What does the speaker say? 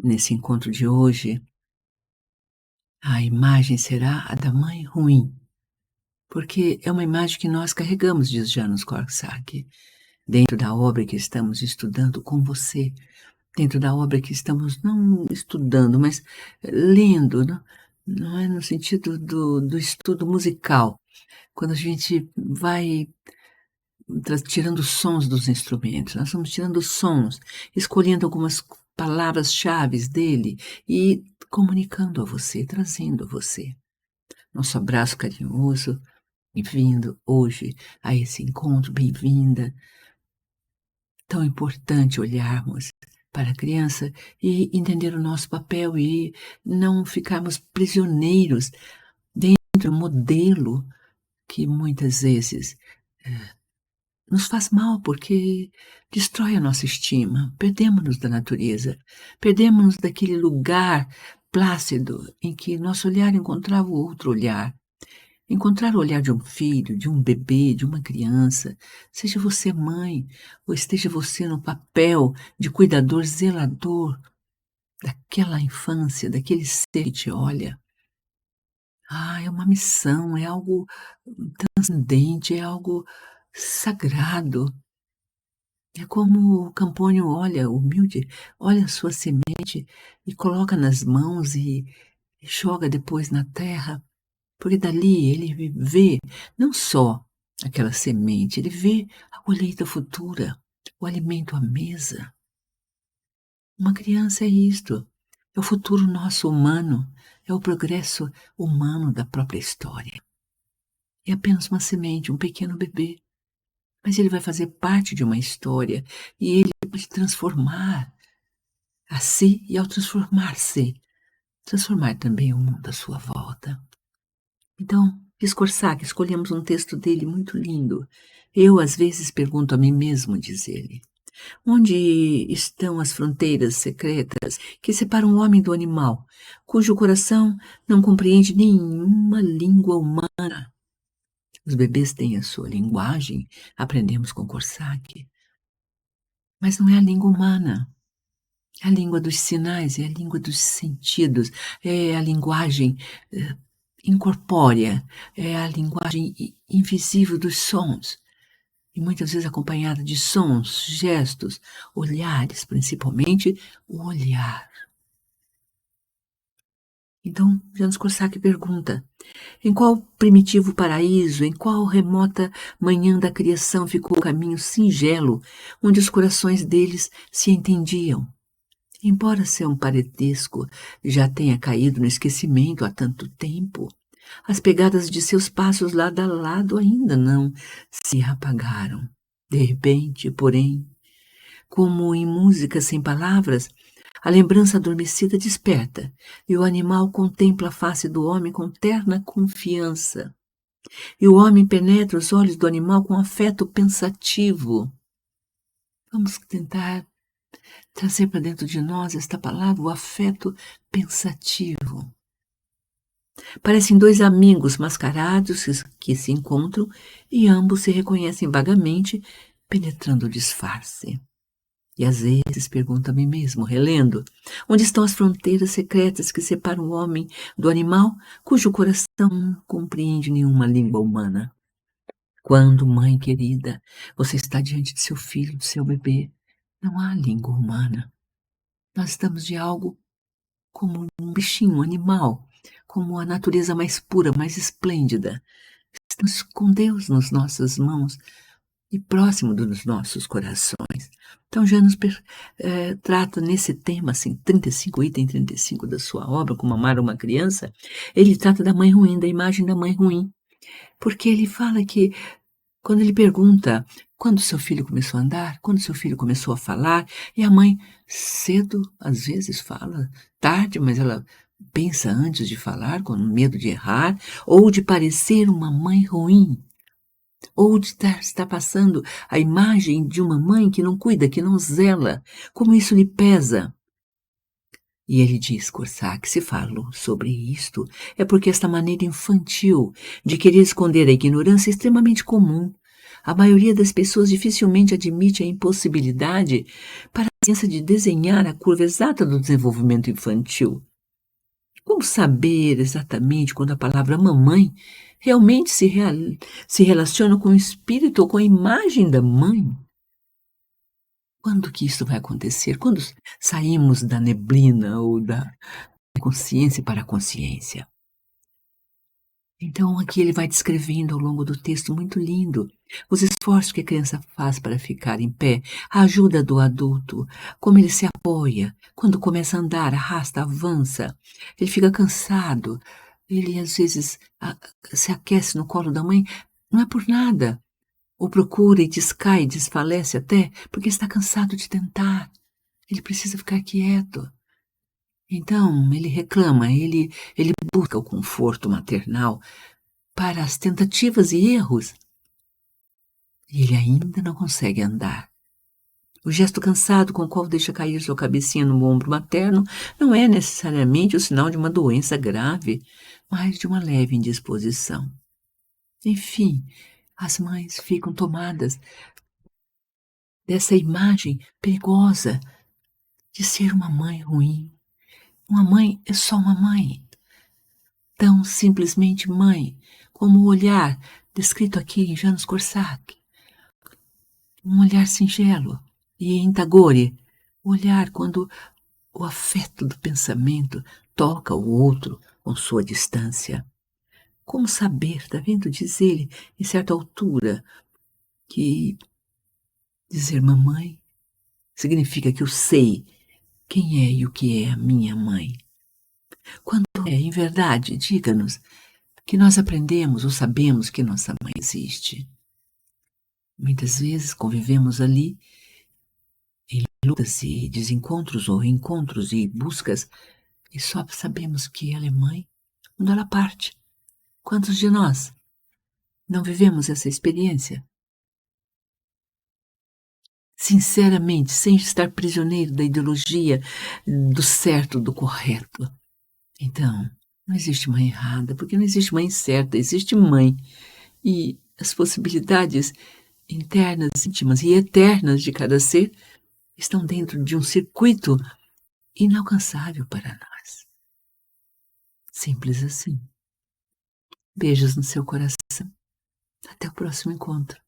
nesse encontro de hoje, a imagem será a da mãe ruim, porque é uma imagem que nós carregamos, diz Janos Korczak, dentro da obra que estamos estudando com você, dentro da obra que estamos não estudando, mas lendo, não é no sentido do estudo musical, quando a gente vai tirando sons dos instrumentos, nós vamos tirando sons, escolhendo algumas palavras-chave dele e comunicando a você, trazendo a você. Nosso abraço carinhoso, bem-vindo hoje a esse encontro, bem-vinda. Tão importante olharmos para a criança e entender o nosso papel e não ficarmos prisioneiros dentro do modelo que muitas vezes nos faz mal, porque destrói a nossa estima, perdemos-nos da natureza, perdemos-nos daquele lugar plácido em que nosso olhar encontrava o outro olhar. Encontrar o olhar de um filho, de um bebê, de uma criança, seja você mãe, ou esteja você no papel de cuidador, zelador daquela infância, daquele ser que te olha. É uma missão, é algo transcendente, é algo sagrado. É como o Camponio olha, humilde, olha a sua semente e coloca nas mãos e joga depois na terra, porque dali ele vê não só aquela semente, ele vê a colheita futura, o alimento à mesa. Uma criança é isto, é o futuro nosso humano, é o progresso humano da própria história. É apenas uma semente, um pequeno bebê. Mas ele vai fazer parte de uma história e ele pode transformar a si e, ao transformar-se, transformar também o mundo à sua volta. Então, Korczak, escolhemos um texto dele muito lindo. Eu, às vezes, pergunto a mim mesmo, diz ele, onde estão as fronteiras secretas que separam o homem do animal, cujo coração não compreende nenhuma língua humana? Os bebês têm a sua linguagem, aprendemos com Korczak. Mas não é a língua humana. É a língua dos sinais, é a língua dos sentidos, é a linguagem incorpórea, é a linguagem invisível dos sons. E muitas vezes acompanhada de sons, gestos, olhares, principalmente o olhar. Então, Janos Korczak pergunta, em qual primitivo paraíso, em qual remota manhã da criação ficou o caminho singelo, onde os corações deles se entendiam? Embora seu parentesco já tenha caído no esquecimento há tanto tempo, as pegadas de seus passos lado a lado ainda não se apagaram. De repente, porém, como em música sem palavras, a lembrança adormecida desperta, e o animal contempla a face do homem com terna confiança. E o homem penetra os olhos do animal com afeto pensativo. Vamos tentar trazer para dentro de nós esta palavra, o afeto pensativo. Parecem dois amigos mascarados que se encontram e ambos se reconhecem vagamente, penetrando o disfarce. E às vezes pergunto a mim mesmo, relendo, onde estão as fronteiras secretas que separam o homem do animal, cujo coração não compreende nenhuma língua humana? Quando, mãe querida, você está diante de seu filho, de seu bebê, não há língua humana. Nós estamos de algo como um bichinho, um animal, como a natureza mais pura, mais esplêndida. Estamos com Deus nas nossas mãos e próximo dos nossos corações. Então, Janos trata nesse tema, assim, 35, item 35 da sua obra, Como Amar uma Criança, ele trata da mãe ruim, da imagem da mãe ruim. Porque ele fala que, quando ele pergunta quando seu filho começou a andar, quando seu filho começou a falar, e a mãe cedo, às vezes fala, tarde, mas ela pensa antes de falar, com medo de errar, ou de parecer uma mãe ruim, ou de estar passando a imagem de uma mãe que não cuida, que não zela, como isso lhe pesa. E ele diz, Korczak, se falo sobre isto, é porque esta maneira infantil de querer esconder a ignorância é extremamente comum. A maioria das pessoas dificilmente admite a impossibilidade para paciência de desenhar a curva exata do desenvolvimento infantil. Como saber exatamente quando a palavra mamãe realmente se relaciona com o espírito ou com a imagem da mãe? Quando que isso vai acontecer? Quando saímos da neblina ou da consciência para a consciência? Então, aqui ele vai descrevendo ao longo do texto, muito lindo, os esforços que a criança faz para ficar em pé, a ajuda do adulto, como ele se apoia, quando começa a andar, arrasta, avança, ele fica cansado, ele às vezes se aquece no colo da mãe, não é por nada, ou procura e descai, desfalece até, porque está cansado de tentar, ele precisa ficar quieto. Então, ele reclama, ele busca o conforto maternal, para as tentativas e erros, e ele ainda não consegue andar. O gesto cansado com o qual deixa cair sua cabecinha no ombro materno não é necessariamente o sinal de uma doença grave, mas de uma leve indisposição. Enfim, as mães ficam tomadas dessa imagem perigosa de ser uma mãe ruim. Uma mãe é só uma mãe, tão simplesmente mãe, como o olhar descrito aqui em Janos Corsac. Um olhar singelo, e em Tagore, o olhar quando o afeto do pensamento toca o outro com sua distância. Como saber, está vendo, diz ele, em certa altura, que dizer mamãe significa que eu sei quem é e o que é a minha mãe. Quando é, em verdade, diga-nos, que nós aprendemos ou sabemos que nossa mãe existe. Muitas vezes convivemos ali em lutas e desencontros ou reencontros e buscas, e só sabemos que ela é mãe quando ela parte. Quantos de nós não vivemos essa experiência? Sinceramente, sem estar prisioneiro da ideologia do certo, do correto. Então, não existe mãe errada, porque não existe mãe certa, existe mãe. E as possibilidades internas, íntimas e eternas de cada ser estão dentro de um circuito inalcançável para nós. Simples assim. Beijos no seu coração. Até o próximo encontro.